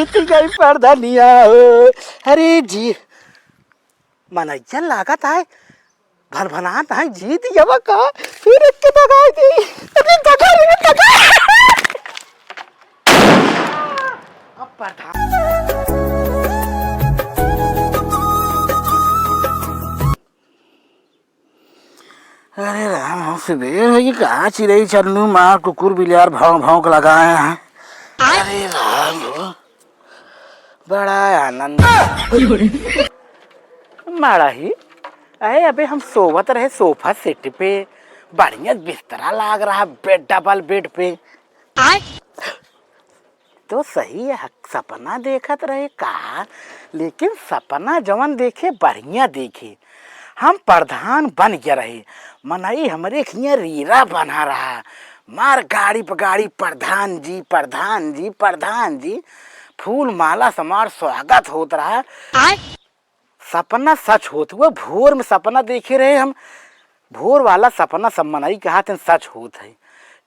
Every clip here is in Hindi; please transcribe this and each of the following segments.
जीत गई प्रधानिया हो। अरे जी मनैया लागत है भनभनात है जीत गया का फिर एक दगाई दी। अरे दगा रे दगा। अब प्रधान अरे राम सुबह है कि कहाँ चिड़ई चन्नू मार कुकुर बिलार भौंक भौंक लगाए हैं। अरे राम बड़ा आनंद मारा ही। अरे अबे हम सोवत रहे सोफा सेट पे बढ़िया बिस्तरा लाग रहा बेड डबल बेड पे तो सही है सपना देखत रहे का। लेकिन सपना जवन देखे बढ़िया देखे हम प्रधान बन गया रहे मनई हमरे खिया रीरा बना रहा मार गाड़ी पर गाड़ी प्रधान जी प्रधान जी प्रधान जी फूल माला समार स्वागत होत रहा। सपना सच होत हुआ भोर में सपना देखे रहे हम भोर वाला सपना सब मनई कहा थे सच होत है।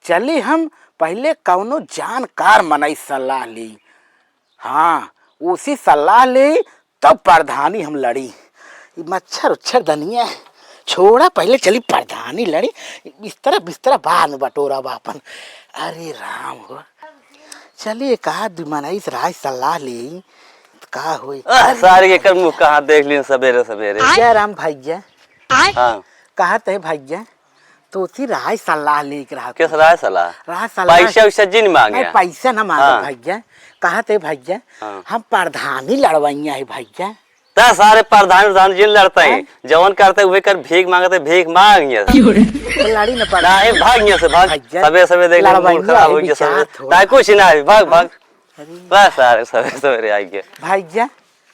चली हम पहले कौनो जानकार मनई सलाह ली। हाँ उसी सलाह ली तब प्रधानी हम लड़ी। मच्छर उच्छर धनिया छोड़ा पहले चली प्रधानी लड़ी बिस्तरा बिस्तरा बाद में बटोरा बापन। अरे राम हो चलिए कहा मनई राय सलाह ली का हुई सारे के कर मुँह कहाँ देख लिया सवेरे सवेरे। जय राम भैया। हाँ कहा थे भैया तो उसी राय सलाह लेकर रहा। किस राय सलाह? राय सलाह पैसा वैसा जी नहीं मांगे? पैसा ना मांगे हाँ। भैया। कहा थे भैया हम प्रधानी लड़वैया है भैया। ता सारे प्रधान जी लड़ते हैं जवन करते हुए कर भीख मांगते भीख मांग तो लड़ी न पड़ा है भाग यहाँ से भाग सवेरे सवेरे देख ले मूड खराब हो गया ताई कुछ ना है भाग भाग बस सारे सवेरे सवेरे आई गए भैया।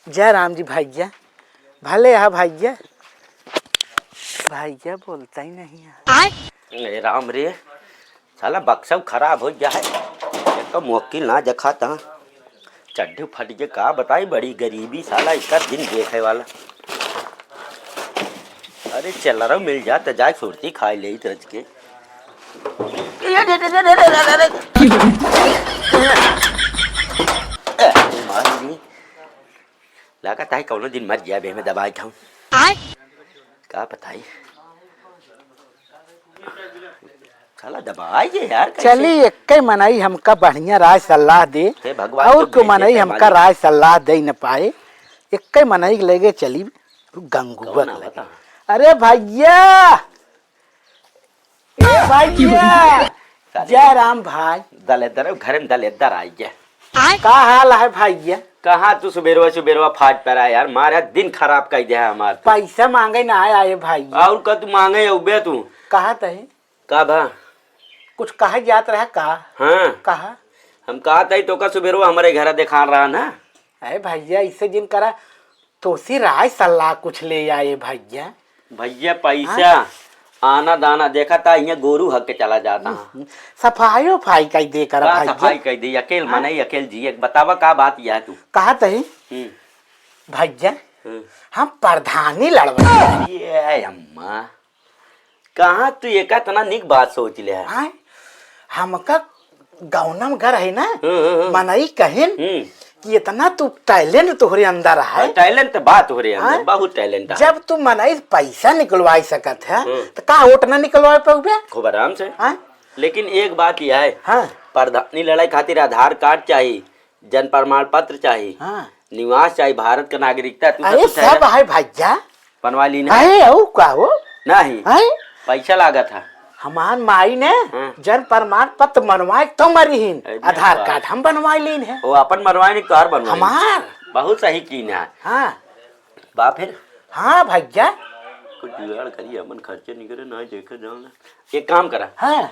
जय राम जी भैया भले है भैया। भैया बोलता ही नहीं है। राम रे साला बक्सा खराब हो गया है तो मुवक्किल ना जखाता चड्ढे फट के का बताई बड़ी गरीबी साला इसका दिन देखे वाला। अरे चल रहा मिल जा तो जाए सुरती खाई ले तरज के। लगा ताई कौनो दिन मर गया बे में दवाई खाऊं का बताई साला दबाई है यार। चली एक मनई हमका बढ़िया राय सलाह दे और को मनई हमका राय सलाह दे न पाए एक मनई लेगे चली गंगुआ लगे। अरे भैया भैया जय राम भाई। दलेदर घर में दलेदर आई गया। का हाल है भैया? कहाँ तू सुबेरवा सुबेरवा फाट पर आया यार मारा दिन खराब कर दिया हमारा। पैसा मांगे ना आए भाई और का तू मांगे उबे तू कहा थे का भा कुछ कहा जात रहा का। हाँ कहा हम कहा था तो का सुबेरवा हमारे घर दिखा रहा ना। अरे भैया इससे जिन करा तो सी राय सलाह कुछ ले आए भैया। भैया पैसा आना दाना देखा था यहाँ गोरू हक के चला जाता है। सफाई उफाई कई दे कर सफाई कह दी अकेल मनाई अकेल जी बतावा का बात यह तू कहा थे भैया हम प्रधानी लड़वा। ये अम्मा कहाँ तू एक इतना निक बात सोच ले है। हमका गौनम घर है ना मनई कहिन कि इतना तू टैलेंट तोहरे अंदर है। टैलेंट बात हो रही है बहुत टैलेंट है। जब तू मनई पैसा निकलवाई सकत है तो का वोट ना निकलवा पाओगे खूब आराम से। लेकिन एक बात यह है प्रधानी लड़ाई खातिर आधार कार्ड चाहिए जन प्रमाण पत्र चाहिए निवास चाहिए भारत का नागरिकता अरे सब है भैया बनवा ली का हो नहीं पैसा लागत है। हमार माई ने जन प्रमाण पत्र बनवाए तो मरीन आधार कार्ड हम बनवाई लीन है। वो अपन बनवाए नहीं कार बनवाए हमार बहुत सही की है। हाँ बा फिर हाँ भैया कुछ जुगाड़ करिए अपन खर्चे नहीं करे ना देखे जाओ एक काम करा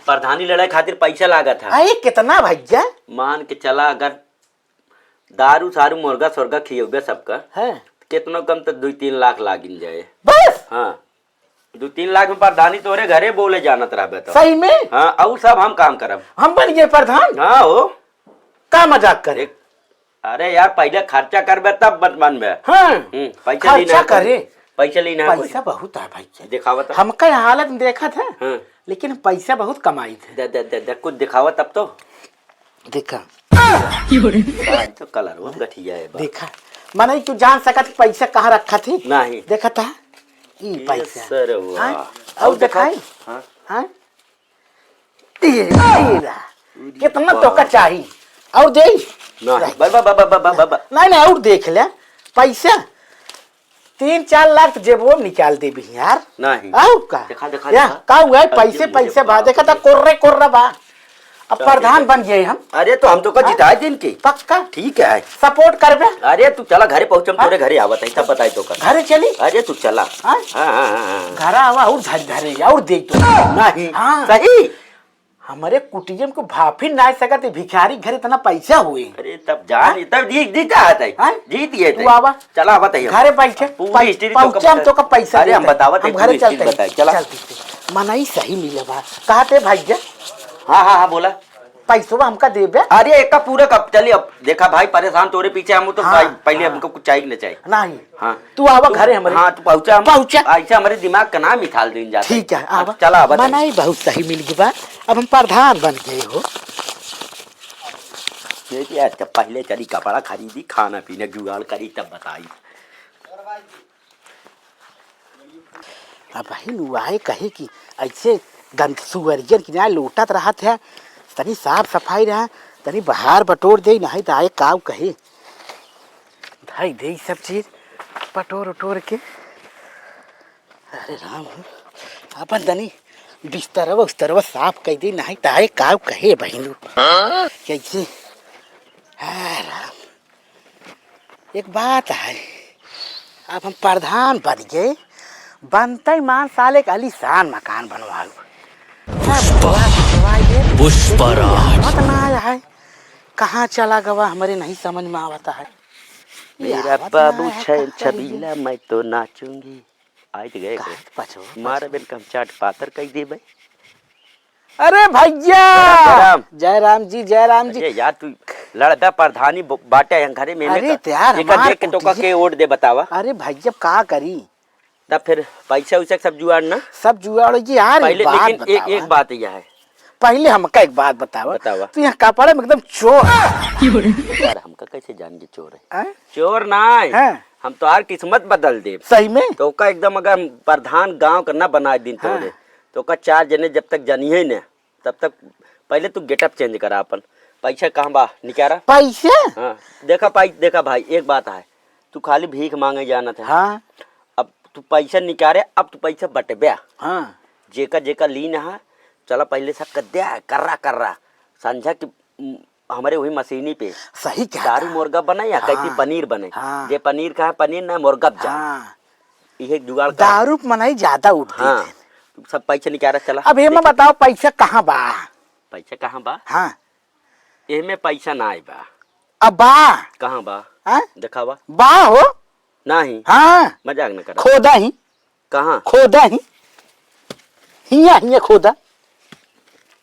प्रधानी लड़ाई खातिर पैसा लागत है। अरे कितना भैया मान के चला अगर दारू सारू मुर्गा सुर्गा खियोगे सबका कितना कम तो 2-3 लाख लागिन जाए बस। हाँ 2-3 लाख में प्रधानी तोरे घरे बोले जाना रहा तो सही में। हाँ और सब हम काम करब हम बन गए प्रधान। हाँ हो का मजाक करे। अरे यार पहले खर्चा करबे तब बनबे। पैसा लेना करे पैसा लेना पैसा बहुत है भैया दिखावत हमका हालत में देखा था लेकिन पैसा बहुत कमाई थे। कुछ दिखावा तब तो देखा आज तो कलर वो गठिया है बा। देखा मनई तू जान सकत पैसा कहाँ रखा थी नहीं देखा था ई पैसा सर वाह हाँ? और दिखाई हाँ हाँ तेरा कितना तो का चाहिए और दे नहीं बाबा बाबा बाबा बाबा नहीं नहीं और देख ले पैसा 3-4 लाख जेबो में निकाल दे भी यार नहीं आओ का दिखा दिखा या दिखा। का हुआ है अरे पैसे मुझे पैसे बा बाप देखा था कोर्रे बा अब प्रधान बन गए हम अरे तो हम तो का जिताए दिन के पक्का ठीक है सपोर्ट करबे अरे तू चला घरे पहुंचम तोरे घरे आवत है तब बताई तो कर घरे चली अरे तू चला हाँ? हाँ हाँ हाँ घर आवा और घरे और दे तो नहीं हाँ। सही हमारे कुटियम को भाफी ना सकते भिखारी घर इतना पैसा हुए अरे तब जान तब जीता है हाँ? जीत ये तू आवा चला बताइए घरे बैठे पूरी हिस्ट्री पहुंचे हम तो का पैसा अरे हम देते। बतावत हम घरे चलते बताए चला मनाई सही मिले बा कहते भाई हाँ हाँ हाँ बोला पैसों हमका देबे अरे एक का पूरा कब चलिए अब देखा भाई परेशान तोरे पीछे हम तो हाँ, भाई पहले हाँ। हमको कुछ चाहिए ना चाहिए नहीं हाँ तू आवा घरे हमारे हाँ तू पहुंचा पहुंचा। ऐसा हमारे दिमाग का नाम मिठाल दिन जाता ठीक है आवा चला आवा मनाई बहुत सही मिल गई बा अब हम प्रधान बन गए हो अच्छा पहले चली कपड़ा खरीदी खाना पीना जुगाड़ करी तब बताई अब भाई लुआए कहे कि ऐसे गंद सुअरियन किनारे लूटत रहा था तनी साफ सफाई रहा तनी बाहर बटोर दे नहीं तो आए काव कहे धाई दे सब चीज बटोर उटोर के अरे राम अपन तनी बिस्तरवा उस्तरवा साफ कर दे नहीं तो आए काव कहे बहनू कैसे हाँ राम एक बात है अब हम प्रधान बन गए बनते मान साले का आलीशान मकान बनवाओ पुष्पराज ना आया है कहाँ चला गवा हमारे नहीं समझ में आता है मेरा बाबू छबीला मैं तो नाचूंगी आज गए मारा बिन कम चाट पातर कह दे भाई अरे भैया जय राम जी जय राम जी यार तू लड़दा प्रधानी बाटे घरे में अरे यार देख के टोका के वोट दे बतावा अरे भैया का करी तब फिर पैसा उसा सब जुआड़ ना सब जुआड़ यार पहले लेकिन एक बात यह है पहले हमका एक बात बतावा तू यहाँ कपड़े में एकदम चोर यार हमका कैसे जान के चोर है चोर ना हम तो यार किस्मत बदल दे सही में तो का एकदम अगर प्रधान गांव का ना बना दिन तोरे तो का 4 जने जब तक जानिए ना तब तक पहले तू गेटअप चेंज करा अपन पैसा कहाँ बा निकारा पैसा हाँ देखा भाई एक बात है तू खाली भीख मांगे जाना था हाँ अब तू पैसा निकारे अब तू पैसा बटब्या हाँ जेका जेका लीन है चला पहले से कद्या कर्रा समझा कि हमारे वही मशीनी पे सही क्या दारू मुर्गा बने या कैसी पनीर बने जे पनीर का है पनीर ना मुर्गा जा ये जुगाड़ दारू मनाई ज्यादा उठती हाँ सब पैसा निकाला चला अब ये मैं बताओ पैसा कहाँ बा पैसा कहाँ बा हाँ ये में पैसा ना आए बा अब बा कहाँ बा देखा बा हो नहीं हाँ मजाक न कर खोदा ही कहाँ खोदा ही हिया हिया खोदा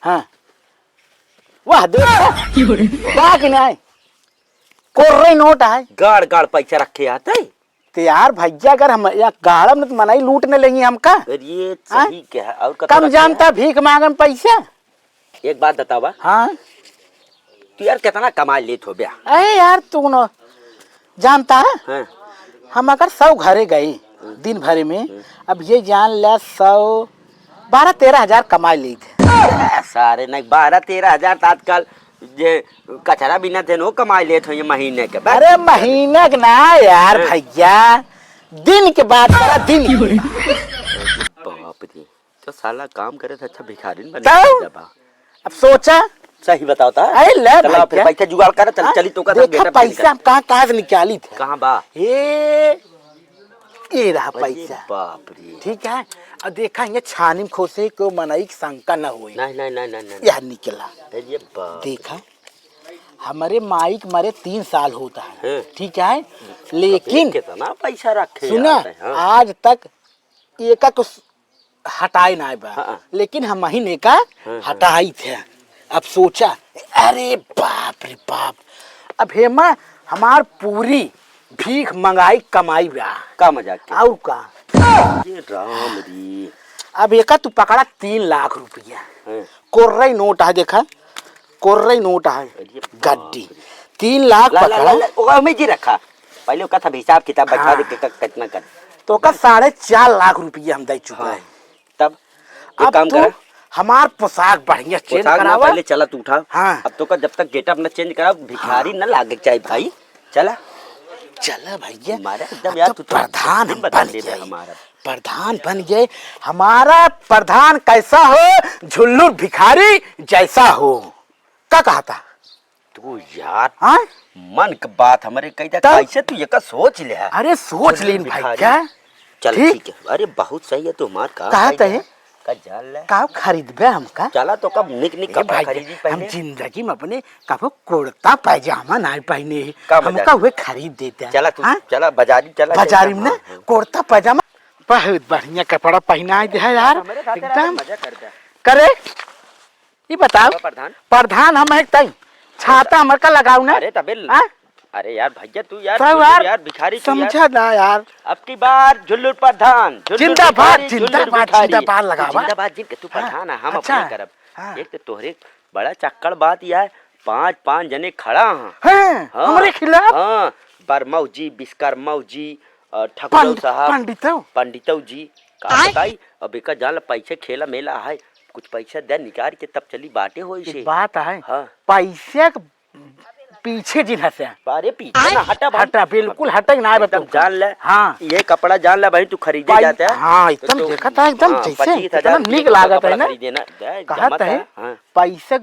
हाँ वाह देखा कि नहीं कोर्रे नोट है गाड़ गाड़ पैसा रखे आते तो यार भैया अगर हम या गाड़ा में तो मनाई लूटने लेंगे हमका ये सही क्या है और कम जानता भीख मांगन पैसा एक बात बतावा हाँ तू यार कितना कमा लेत हो बया अरे यार तू न जानता है हम अगर 100 घरे गए दिन भर में अब ये जान ले 100-12-13 हजार कमा ली थे सारे नहीं 12-13 हजार तत्काल जे कचरा बिना थे नो कमा लेत हो ये महीने के अरे महीने के ना यार भैया दिन के बाद करा दिन बाप रे तो साला काम करे था अच्छा भिखारी बन अब सोचा सही बताओ था अरे ले चला फिर पैसा जुगाड़ कर चल चली तो का देखा पैसा कहाँ से निकाली थे कहाँ बा ये रहा पैसा बाप रे ठीक है और देखा ये छानी में खोसे को मनाई की शंका न हुई नहीं यार निकला ये बाप देखा हमारे माइक मरे 3 साल होता है ठीक है लेकिन कितना पैसा रखे सुना आज तक एक का कुछ हटाए ना बा लेकिन हम महीने का हटाई थे अब सोचा अरे बाप रे बाप अब हेमा हमार पूरी भीख मंगाई कमाई बा का मजाक और का ये राम री अब एक तू पकड़ा 3 लाख रुपया कोर्रा नोट है देखा कोर्रे नोट है गड्डी 3 लाख पकड़ा ओका में जी रखा पहले ओका सब हिसाब किताब बता दे कितना कर तो का 4.5 लाख रुपया हम दे चुका है। तब अब काम तो कर हमार पोशाक बढ़िया चेंज करावा पहले चला तू उठा। हाँ। अब तो का जब तक गेटअप न चेंज करा भिखारी न लागे चाहिए भाई। चला चला भैया हमारा एकदम यार तू प्रधान दिन हम बता बन दे गए हमारा प्रधान बन गए। हमारा प्रधान कैसा हो झुल्लू भिखारी जैसा हो क्या कहा था तू यार हाँ? मन की बात हमारे कही था कैसे तू ये का सोच ले। अरे सोच लीन भाई क्या चल ठीक है। अरे बहुत सही है तुम्हार कहा है का जान ले का खरीदबे हमका चला तो कब निक निक ए कपड़ा भाई खरीदी हम पहले जिंदगी में अपने कभी कुर्ता पैजामा नहीं पहने का मजा? हमका वे खरीद देते हैं। चला तू हाँ? चला बाजारी चला बाजारी में कुर्ता पैजामा बहुत बढ़िया कपड़ा पहना है यार एकदम मजा करता है। करे ये बताओ प्रधान प्रधान हम एक तई छाता हमर का लगाऊ ना अरे तबे हाँ? अरे यार भैया तू यार तो झुल्लू यार भिखारी तू यार समझा ना यार अब की बार झुल्लू प्रधान जिंदाबाद जिंदाबाद लगावा जिंदाबाद जिन के तू प्रधान है हम अच्छा। अपने करब हाँ। एक तो तोहरे बड़ा चक्कर बात यह है 5 जने खड़ा हैं हैं हमारे खिलाफ हाँ बरमऊ जी विश्वकर्मा जी ठाकुर साहब पंडितऊ जी का बताई अब एक जान पैसे खेला मेला है कुछ पैसा दे निकाल के तब चली बाटे हो इसे बात है हाँ पैसे पीछे जिन हसे अरे पीछे ना हटा भाई हटा बिल्कुल हटे ना एकदम जान ले हाँ ये कपड़ा जान ले भाई तू खरीदे जाता है हाँ एकदम देखा था एकदम जैसे इतना निक लागत है ना कहता है पैसा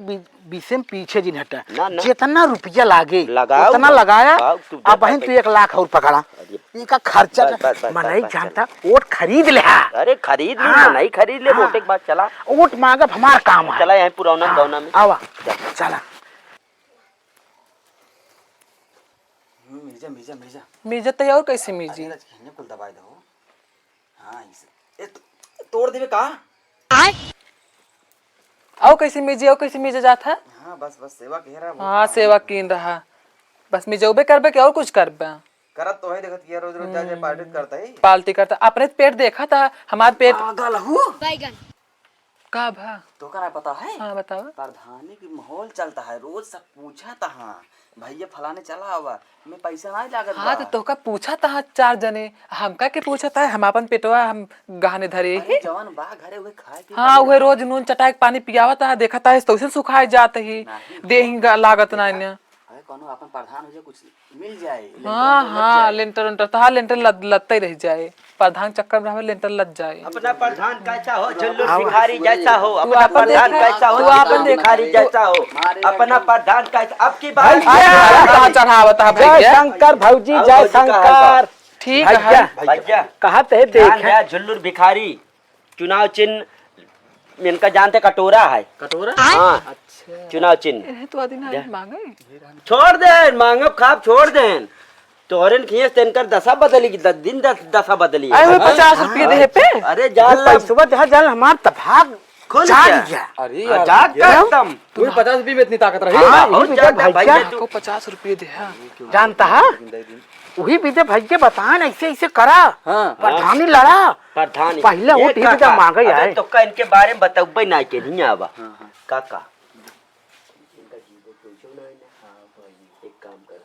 बीसे में पीछे जिन हटा जितना रुपया लागे उतना लगाया अब बहन तू 1 लाख और पकड़ा इनका खर्चा मैं नहीं जानता वोट खरीद ले अरे खरीद ले नहीं खरीद ले वोट एक बात चला वोट मांगब हमारा काम है चला यहाँ पुराना गौना में आवा चला मिर्जा तो और कैसे मिर्जी कुल दबाई दो। हाँ तोड़ देवे का आओ कैसे मिर्जी आओ कैसे मिर्जा जाता है। हाँ बस सेवा कह रहा हाँ सेवा कीन रहा बस मिर्जौबे करबे कि और कुछ करबे करत तो है देखत किया रोज रोज जाके पार्टी करता है पालती करता अपने पेट देखा था हमारे पेट पागल हूँ का भा तो का पता है हाँ बताओ प्रधानी की माहौल चलता है रोज सब पूछा था हाँ भैया फलाने चला हुआ मैं पैसा नहीं लागत हाँ तो का पूछा था 4 जने हमका के पूछा था हम अपन पेटवा हम गहने धरे ही जवान बा घरे हुए खाए हाँ वह रोज नून चटाई पानी पियावा था देखा था तो सुखाए जाते ही देह लागत ना कोनो अपन प्रधान हो जाए कुछ मिल जाए हाँ हाँ लेंटर उंटर तो लेंटर लदते रह जाए प्रधान चक्कर में हमें लेंटर लद जाए अपना प्रधान कैसा हो झुल्लू भिखारी जैसा हो अपना प्रधान कैसा हो झुल्लू भिखारी जैसा हो अपना प्रधान कैसा अब की बात चढ़ावत जय शंकर भौजी जय शंकर ठीक है भैया कहा थे देख झुल्लू भिखारी चुनाव चिन्ह इनका जानते कटोरा है कटोरा हाँ चुनाव चिन्ह तो आदि मांगे छोड़ दे मांगब खाब छोड़ दे तोहरे खींच तेनकर दशा बदली दिन दशा बदली 50 रुपये दे पे अरे जान पैसा दे जान हमार तभाग खुल अरे जाग का एकदम तू 50 रुपये में इतनी ताकत रही हाँ, बहुत यही ज्यादा भैया भैया तू को 50 रुपये दे जानता है वही बीते भैया बतान ऐसे ऐसे करा हाँ प्रधानी लड़ा प्रधान पहले वो टीवी का मांगे आए तो का इनके बारे में बताऊबे ना के नहीं आवा काका इनका जीवो पूछो ना एक काम कर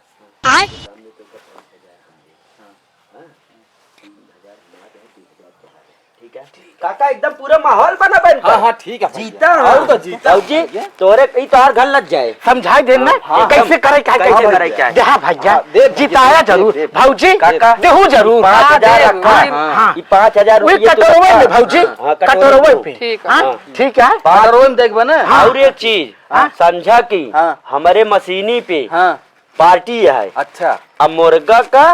ठीक है काका एकदम पूरा माहौल बना बन हाँ ठीक है जीता और तो जीता जी तोरे ई तोहर घर लग जाए समझाई देना कैसे करे क्या कैसे करे क्या देहा भैया जिताया जरूर भौजी काका देहू जरूर 5000 रखा हाँ ई 5000 वही रुपये कटोरवे में भौजी कटोरवे पे ठीक हाँ ठीक है कटोरवे में देख बना और एक चीज समझा की हमारे मशीनी पे हाँ पार्टी है अच्छा अब मुर्गा का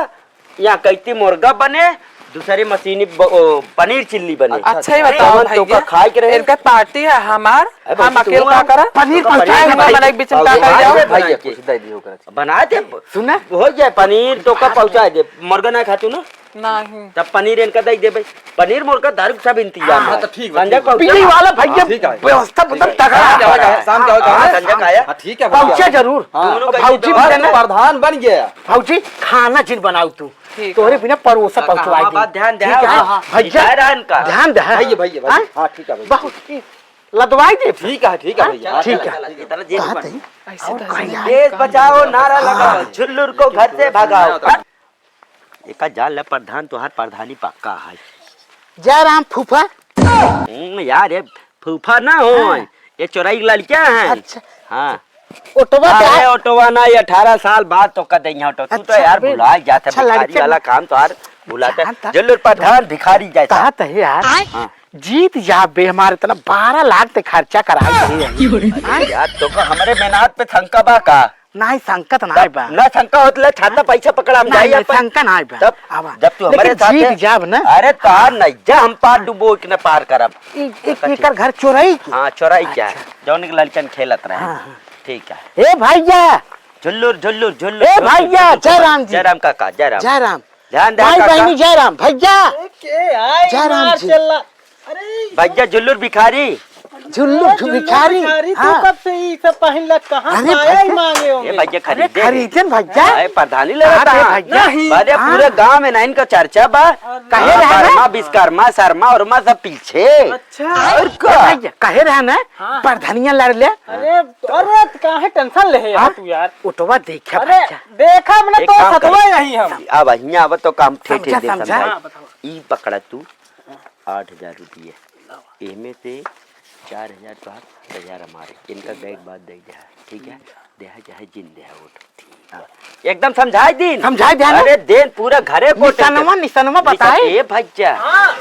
या कैती मुर्गा बने दूसरे मशीनी पनीर चिल्ली बने अच्छा ही बताओ तो का खाए के रहे इनका पार्टी है हमार हम अकेले का करा पनीर पहुंचाए हम बनाए बीच में का कर जाओ भैया के बना दे सुना हो जाए पनीर तो का पहुंचा दे मुर्गा ना खातू ना नहीं तब पनीर इनका दे दे भाई पनीर मुर्गा दारू सब इंतजाम है तो ठीक है, संजय बिजली वाला भैया ठीक है। व्यवस्था मतलब तगड़ा शाम क्या होगा संजय खाया ठीक है पहुंचे जरूर दोनों का भौजी ये देना प्रधान बन गया भौजी खाना जिन बनाऊ तू ठीक तोरे बिना परोसा पहुंचवाई बात ध्यान दे ठीक है भैया इनका ध्यान दे भैया भैया हाँ ठीक है बहुत लदवाई दे। ठीक है भैया, ठीक है। इतना जेब कहा में- तही? ऐसे और तो कहीं यार। देश बचाओ नारा लगाओ, झुल्लुर को घर से भगाओ। एक जान प्रधान तुहार प्रधानी पक्का है। जयराम फूफा। यार ये फूफा ना हो, ये चोराई लड़कियां हैं। अच्छा। हाँ ओटोबा अरे क्या? ऑटोवा ना, ये 18 साल बाद तो कर देंगे ऑटो। तू तो अच्छा, यार बे- भुला जाता अच्छा, भिखारी लड़के- वाला काम तो यार भुलाता जानता- जल्लूर प्रधान भिखारी जैसा। कहा तही यार। हाँ। जीत जा बे, हमारे तरफ 12 लाख ते खर्चा कराई अरे यार तो का हमारे मेहनत पे शंका बा का? नहीं संकट नहीं बा। ना शंका होतले छाता पैसा पकड़ा हम जाई नहीं अपन। शंका नहीं बा। जब आवा। जब तू हमारे लेकिन साथ जीत है- जाब ना। अरे तार नहीं जा, हम पार डुबो के न पार करब। एक एकर घर चोरई की। हाँ चोराई क्या है, जौन के लड़कन खेलत रहे। हाँ। ठीक है। ए भैया, झुल्लुर झुल्लुर झुल्लुर। ए भैया, जयराम जी। जयराम काका जयराम। जयराम। ध्यान दे भाई काका। बहनी जयराम भैया। जयराम जी। भैया झुल्लुर भिखारी। झुल्लू भिखारी। हाँ। कब से ये सब पहन लग कहाँ अरे से आया ही भैया। मांगे ये होंगे। भैया खरीदे। खरीदन भैया। अरे प्रधानी ले रहा अरे था भैया। अरे हाँ। पूरे गांव में ना इनका चर्चा बा। कहे रहा ना? कर्मा विश्वकर्मा शर्मा उर्मा सब पीछे। अच्छा। और ए का भैया कहे रहा ना प्रधानिया लड़ ले। अरे काहे टेंशन ले हाँ? तू यार। ओटोबा देखे अरे भैया। देखा मैंने एक तो काम कर। सतवा नहीं हम। अब यहाँ अब तो काम ठेठे समझा, दे समझा। समझाई। हाँ, बताओ। ई पकड़ा तू 8,000 रुपये, इनमें से 4,000 तो 1,000 हमारे, इनका बैग बाद दे जा। ठीक है, दे चाहे जिन दे वो एकदम समझाई दिन। समझाई ध्यान। अरे दिन पूरा घरे को निशानमा बताए। ए भैया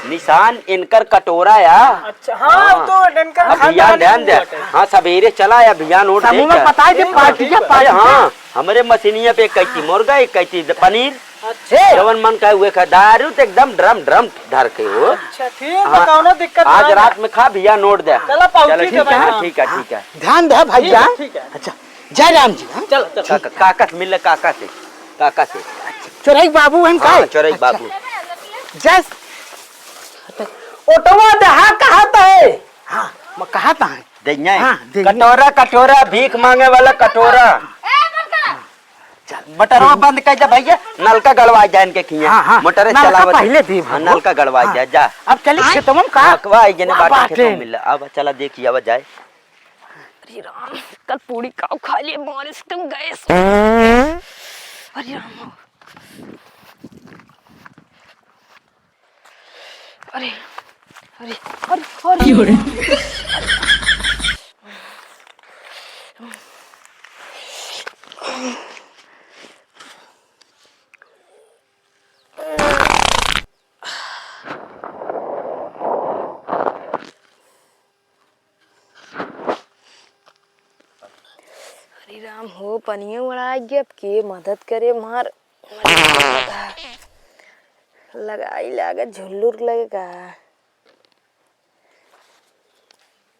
निशान इनकर कटोरा या। अच्छा हाँ तो डंका अभियान ध्यान दे। हाँ सवेरे चला है अभियान उठ समूह में बताए दे पार्टिया अरे पार्टिया। हाँ हमारे मशीनिया पे कैची मुर्गा एक कैची पनीर अच्छा जवन मन का हुए खा दारू तो एकदम ड्रम ड्रम धर के हो। अच्छा ठीक बताओ ना दिक्कत आज ना। रात में खा भैया नोट दे। चलो पाउची चलो दे ठीक है भाई। ठीक है ठीक है। ध्यान दे भैया। ठीक है। अच्छा जयराम जी। हाँ? चलो चलो काका काका से मिल काका से चोरई बाबू हम हाँ का चोरई बाबू। जय। ओटवा दहा कहा है। हाँ मैं कहा था है। देंगे हाँ, देंगे। कटोरा कटोरा भीख मांगे वाला कटोरा। मटरवा बंद कर जा भैया, नलका गड़वा जाए इनके खिया। हाँ, हाँ, मोटर नलका चलावत पहले दी हाँ, बाबू। नलका गड़वा हाँ। जा जा। अब चलिए खेतों में का अकवा आई जने वाह, बाटे खेतों बाटे। में मिला। अब चला देखिए अब जाए। अरे राम, कल पूरी काव खा लिए बारिश तुम गए। अरे राम, अरे अरे अरे अरे अरे राम हो पनिया उड़ा गया। अब के मदद करे मार लगाई लागत झुल्लुर लगेगा।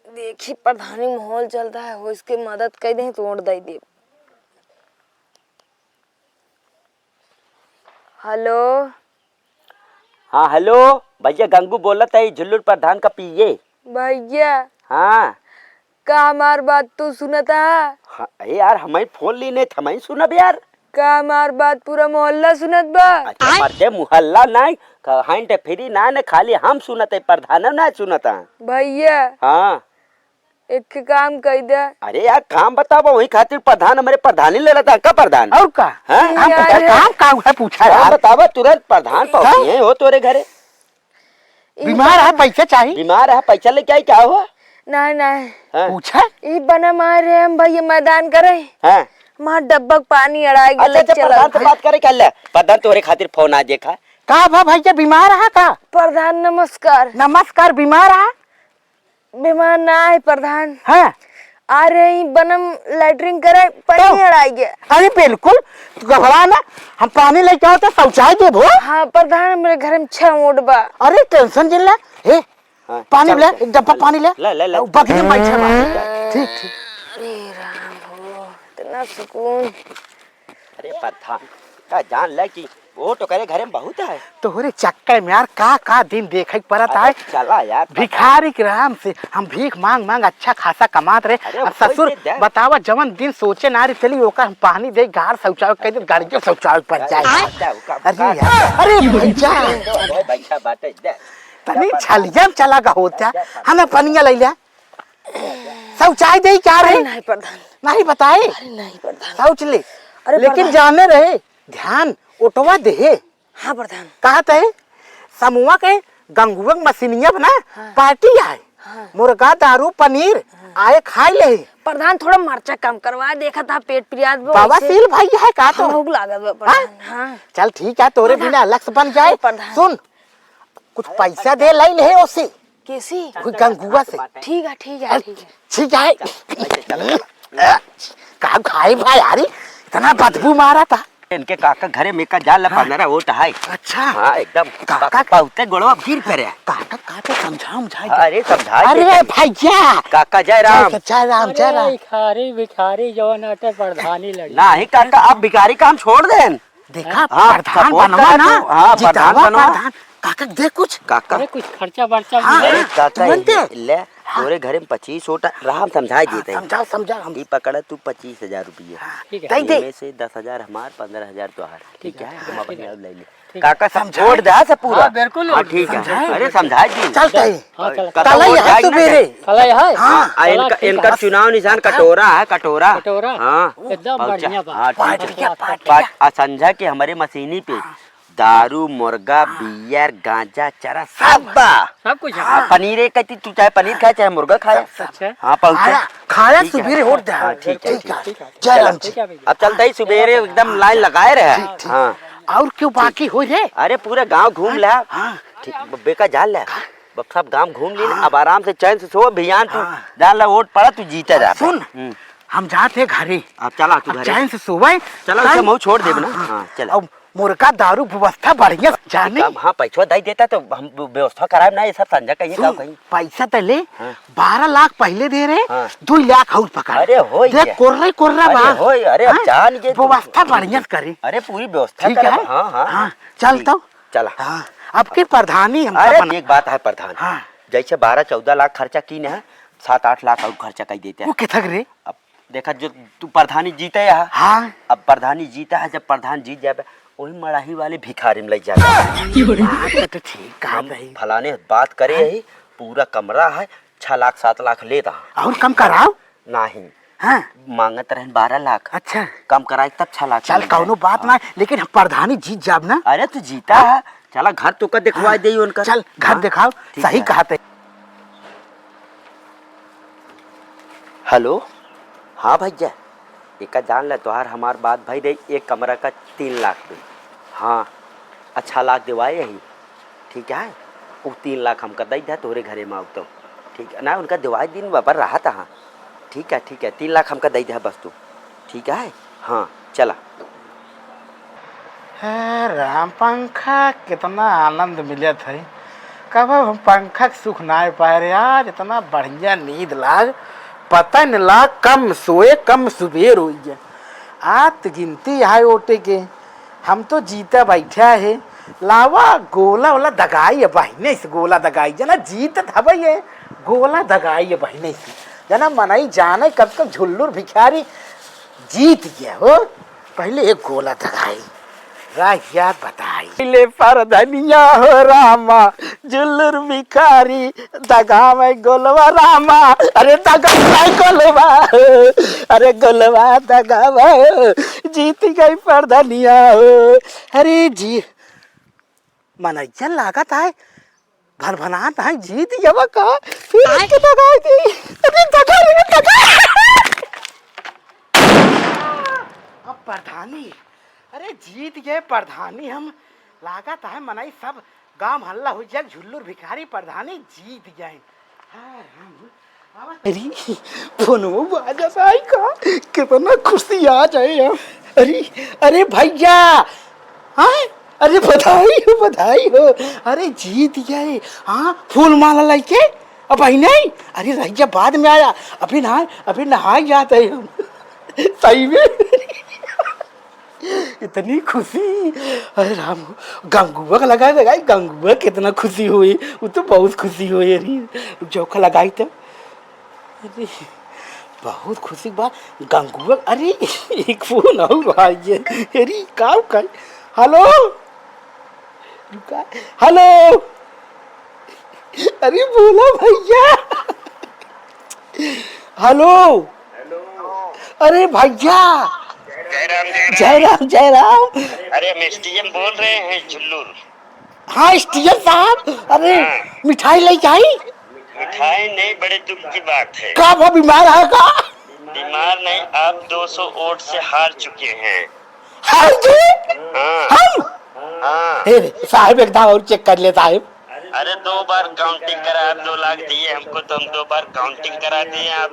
देखी प्रधानी माहौल चलता है हो इसके मदद कर दे तो वोट दे दे। हेलो हाँ हेलो भैया गंगू बोलत है झुल्लुर प्रधान का पिए। भैया हाँ का हमार बात तू सुनता? हाँ, अरे यार हमारी फोन ली नहीं था मैं सुनब यार। का हमार बात पूरा मोहल्ला सुनत बा? अच्छा मर्दे मुहल्ला नहीं कहां फ्री ना ने खाली हम सुनत है प्रधान ना सुनता। भैया हाँ एक काम कर दे। अरे यार काम बताओ वही खातिर प्रधान हमारे प्रधानी ले रहा था का प्रधान। और का हाँ? हम यार। काम है पूछा काम यार। बतावा तुरंत प्रधान पहुंचे हो तोरे घरे। बीमार है पैसे चाहिए। बीमार है पैसा लेके आई क्या हुआ। नहीं नहीं हाँ? पूछा ई बना मारे हम भैया मैदान करे हाँ? मार डब्बा पानी अड़ाई अच्छा गले अच्छा चला। प्रधान से बात करे क्या प्रधान तोरे खातिर फोन आ देखा। का भा भैया बीमार है का? प्रधान नमस्कार। नमस्कार बीमार है। बीमार ना है प्रधान। हाँ आ रहे ही बनम लैटरिंग करे पानी अड़ाई गया। अरे बिल्कुल घबरा ना, हम पानी लेके आओ तो शौचालय देबो। हाँ प्रधान मेरे घर में 6 मोट बा। अरे टेंशन जिल्ला हे हाँ, पानी चल, ले चल, एक डब्बा चल, पानी ले। ले बगल में बैठे बा। ठीक ठीक। अरे राम हो इतना सुकून। अरे प्रधान का जान ले कि वो तो करे घरे में बहुत है। तोहरे चक्कर में यार का दिन देखे पड़त है। अरे चला यार भिखारी के राम से हम भीख मांग मांग अच्छा खासा कमात रहे। अरे अब वही ससुर दे दे। बतावा जवन दिन सोचे ना रही चली ओका हम पानी दे गार शौचालय कह दे गाड़ी के शौचालय पर जाए। अरे यार अरे भैया बैठा बाटे दे। तनी छलिया में चला गा होता हमें पनिया ले लिया। शौचालय दे क्या रहे? नहीं प्रधान, नहीं बताए नहीं प्रधान। शौच ले, अरे लेकिन प्रधान। जाने रहे ध्यान ओटवा दे। हाँ प्रधान। कहा थे समूह के गंगुआ मशीनिया बना पार्टी आए, मुर्गा दारू पनीर आए खाए ले। प्रधान थोड़ा मर्चा कम करवा, देखा था पेट पिरियाद बवासीर भाई है का तो भूख लागत बा प्रधान। हाँ चल ठीक है, तोरे बिना अलग से बन जाए। प्रधान। सुन कुछ पैसा दे लाई ले ओसी कैसी? कोई गंगुआ से। ठीक है ठीक है ठीक है। ठीक है का खाए भाई यारी, इतना बदबू मारा था। इनके काका घरे में का जाल 15 वोट है। अच्छा हाँ एकदम काका बहुते गोड़वा गिर पे रहे। काका काका समझाओ समझाए। अरे समझा। अरे भैया काका जय राम। जय राम जय राम। भिखारी भिखारी जवन अटे प्रधानी लड़ी। नहीं काका आप भिखारी काम छोड़ दें। देखा हाँ, प्रधान सपोर्ट बनवा करा ना। तू। हाँ, प्रधान जितावा बनवा। प्रधान। काका दे कुछ काका अरे कुछ खर्चा बर्चा हाँ, मिले। काका तुरंत दे। ले तोरे घरे में 25 वोट राम समझाई देते हैं। समझाओ समझाओ हम ई पकड़ा तू 25,000 रुपये। ठीक है। दे दे। में से 10,000 हमार 15,000 तोहार। ठीक है हम अपने आप ले ले। ठीक काका समझाए। वोट दे से पूरा। हाँ, बिल्कुल हाँ ठीक है। समझाए। अरे समझाई दी। चलते हैं हाँ चल। कतौ कल वोट है जाएगी तू ना मेरे। कल है। हाँ आ, इनका ठीक है। इनका चुनाव निशान कटोरा है कटोरा। कटोरा? हाँ एकदम पहुंचा। बढ़िया बात। हाँ ठीक पार्टिया, है। पार्टिया। संझा के हमारे मशीनी पे दारू मुर्गा बियर गांजा चरा सब बा। सब कुछ है। हाँ, पनीर एक कहती तू चाहे पनीर खाए चाहे मुर्गा खाए। अच्छा। हाँ पहुंचा। खाया खाया ठीक है। सुबेरे वोट दे। हाँ, ठीक है, ठीक है ठीक है। जय राम जी। ठीक है भैया। अब चलते ही सुबेरे एकदम लाइन लगाए रहे। हाँ और क्यों बाकी हो रे? अरे पूरा गांव घूम ले। हाँ ठीक बेका जान ले सब गांव घूम ली अब आराम से चैन से सो अभियान तू जान ला वोट पड़ा तू जीता जा। सुन हम जाते घरे, अब चला तू अब घरे। चैन से सोवे। चलो उसे मुँह छोड़ देब ना। हाँ चल अब मुर्गा दारू व्यवस्था बढ़िया जाने। हाँ पैसा दे देता तो हम व्यवस्था कराए ना ये सब संजय कहीं का कहीं। पैसा तो ले हाँ। 12 लाख पहले दे रहे, हाँ। 2 लाख और पकड़। अरे होई देख गया। कोर्रा कोर्रा अरे बा। होई, अरे अब हाँ? जान ये तो- व्यवस्था बढ़िया करे। अरे पूरी व्यवस्था ठीक करा। है हाँ हाँ हाँ चल तो चला। हाँ अब के प्रधानी हम अरे एक बात है प्रधान हाँ। जैसे 12-14 लाख खर्चा की ना 7-8 लाख और खर्चा कर देते वो हैं। किथक रे? अब देखा जो तू प्रधानी जीते है। हाँ अब प्रधानी जीता है जब प्रधान जीत जाए वही मड़ाही वाले भिखारी में लग जाए। बात तो ठीक कहा भाई। फलाने बात करे है पूरा कमरा है 6 लाख 7 लाख लेता और कम कराओ। नहीं हाँ मांगत रहे 12 लाख अच्छा कम कराए तब 6 लाख चल कौनो बात ना, लेकिन हम प्रधानी जीत जाब ना। अरे तू जीता है चला घर तो का दिखवा दे उनका। चल घर हाँ, दिखाओ। ठीक सही है। कहा थे। हेलो हाँ भैया एक जान ले तोहार हमार बात भाई दे एक कमरा का 3 लाख दे। हाँ अच्छा लाख दिवाए यही ठीक है वो 3 लाख हम कर दे तोरे घरे में तो ठीक है ना उनका दिवाई दिन बापर रहा था। हाँ ठीक है 3 लाख हमका दे दे बस तू ठीक है। हाँ चला। राम पंखा कितना आनंद मिलत है, कब हम पंखा के सुख ना पाए रे यार। इतना बढ़िया नींद लाग, पता न लाग कम सोए कम सुबेर हो गया। आत गिनती है ओटे के, हम तो जीता बैठा है। लावा गोला वाला दगाई है बहने से, गोला दगाई जना जीत था भाई है। गोला दगाई है बहने से जना मनाई जाने कब तक झुल्लुर भिखारी जीत गया हो। पहले एक गोला दगाई राहिया बताई ले पर धनिया हो रामा जुल्लुर भिखारी दगा में गोलवा रामा। अरे दगा में गोलवा, अरे गोलवा दगा जीत गई पर धनिया हो। अरे जी मनैया लागत है भनभनात है जीत गया का फिर के दगा दी। अरे दगा रे दगा। अब प्रधानी अरे जीत गए प्रधानी हम लागत है मनाई सब गांव हल्ला हो जाए झुल्लुर भिखारी प्रधानी जीत गए। अरे फोनो बाजा साई का कितना खुशी आ जाए यार। अरे अरे भैया हाँ अरे बधाई हो। अरे जीत गए। हाँ फूल माला लेके अब नहीं। अरे रैया बाद में आया अभी नहाए जाते हैं हम सही में। इतनी खुशी अरे राम गंगुआ का लगाई गंगुआ कितना खुशी हुई, वो तो बहुत खुशी हुई। अरे चौका लगाई तो अरे बहुत खुशी बात गंगुआ। अरे एक फोन और भाई अरे काम कर। हेलो हेलो अरे बोला भैया हेलो अरे भैया जय राम। अरे हम एसडीएम बोल रहे हैं झुल्लू। हाँ स्टीएम साहब, अरे मिठाई ले आई। मिठाई नहीं, बड़े दुख की बात है। का वो बीमार है का? बीमार नहीं, आप 200 वोट से हार चुके हैं। हार जी? हाँ हम? हाँ। साहब एक और चेक कर ले साहब। अरे 2 बार काउंटिंग करा, आप 2 लाख दिए हमको तो हम 2 बार काउंटिंग करा दिए। आप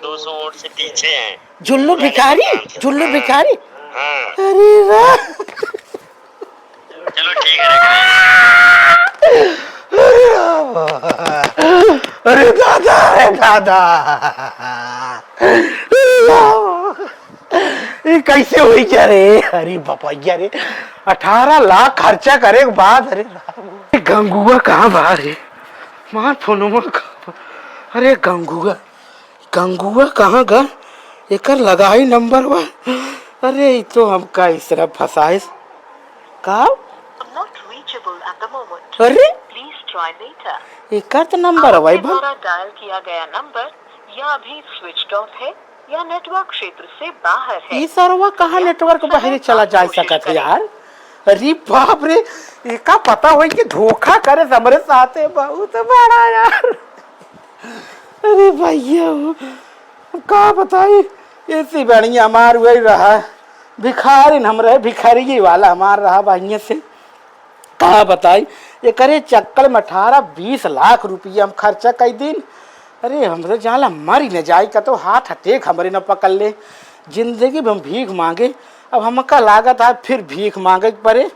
200 वोट से पीछे हैं। जुल्लू भिखारी, जुल्लू भिखारी। हाँ। अरे वाह। चलो ठीक है। अरे दादा ये कैसे हुई क्या रे? अरे बपैया रे, 18 लाख खर्चा करे के बाद। अरे गंगुआ कहाँ बाहर है? मार फोनुमा कहाँ? अरे गंगुआ कहाँ गा? एकर लगाई नंबर वा। अरे ये तो हमका इस तरह फंसाए का। अरे एकर तो नंबर है भाई। डायल किया गया नंबर या अभी स्विच ऑफ है या नेटवर्क क्षेत्र से बाहर है। ये सरवा कहाँ नेटवर्क बाहर चला जा सकता है यार? अरे बाप रे, एका पता हो कि धोखा करे हमारे साथ है, बहुत बड़ा यार। अरे भैया का बताई, ऐसी बढ़िया हमार वही रहा भिखारी हम रहे, भिखारी वाला हमार रहा भैया से। कहा बताई ये करे चक्कर में 18-20 लाख रुपया हम खर्चा कई दिन। अरे हमरे जाला मर ही न जाए का तो हाथ अटैक हमारे न पकड़ ले। जिंदगी में हम भीख मांगे, अब हमका लागत है फिर भीख मांगे पड़े,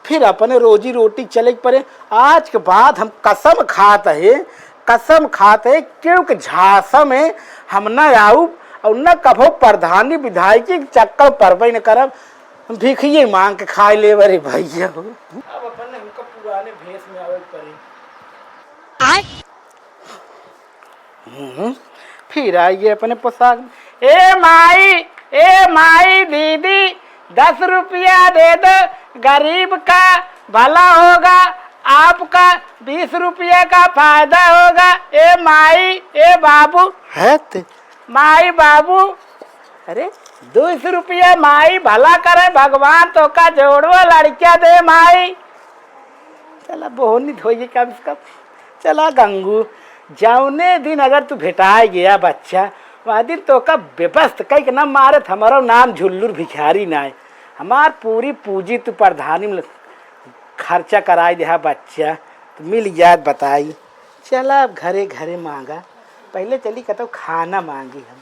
फिर अपने रोजी रोटी चले पड़े। आज के बाद हम कसम खाते है क्योंकि झांसा में हम न आऊ और न कभो प्रधानी विधायक के चक्कर परबई न करब, भीखिए मांग के खाए ले। अरे भैया अब अपन हमका पुराने भेष में आवे पड़े। फिर आइए अपने पोशाक। ए माई दीदी 10 रुपया दे दो, गरीब का भला होगा, आपका 20 रुपया का फायदा होगा। ए माई ए बाबू है माई बाबू। अरे 200 रुपया माई भला करे, भगवान तो का जोड़ो लड़किया दे माई। चला बोहनी धोइए कम से कम। चला गंगू, जाउने दिन अगर तू भेटाए गया बच्चा, वह दिन तो का बेबस्त कई ना मारत। हमारा नाम झुल्लू भिखारी ना है, हमार पूरी पूंजी तू प्रधानी में खर्चा कराई दे बच्चा तो मिल जात बताई। चला अब घरे घरे मांगा, पहले चली कहता खाना मांगी हम।